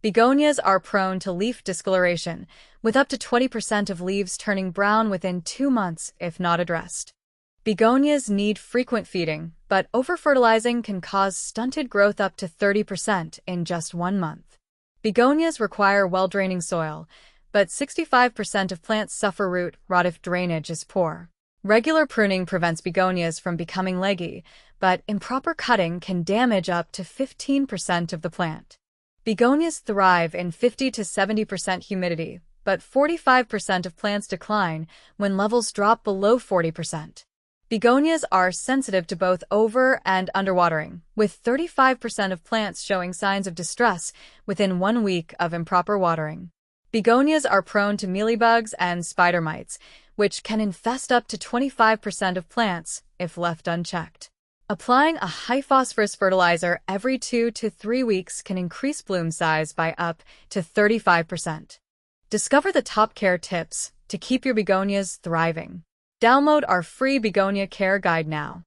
Begonias are prone to leaf discoloration, with up to 20% of leaves turning brown within 2 months if not addressed. Begonias need frequent feeding, but overfertilizing can cause stunted growth up to 30% in just 1 month. Begonias require well-draining soil, but 65% of plants suffer root rot if drainage is poor. Regular pruning prevents begonias from becoming leggy, but improper cutting can damage up to 15% of the plant. Begonias thrive in 50 to 70% humidity, but 45% of plants decline when levels drop below 40%. Begonias are sensitive to both over- and underwatering, with 35% of plants showing signs of distress within 1 week of improper watering. Begonias are prone to mealybugs and spider mites, which can infest up to 25% of plants if left unchecked. Applying a high-phosphorus fertilizer every 2 to 3 weeks can increase bloom size by up to 35%. Discover the top care tips to keep your begonias thriving. Download our free begonia care guide now.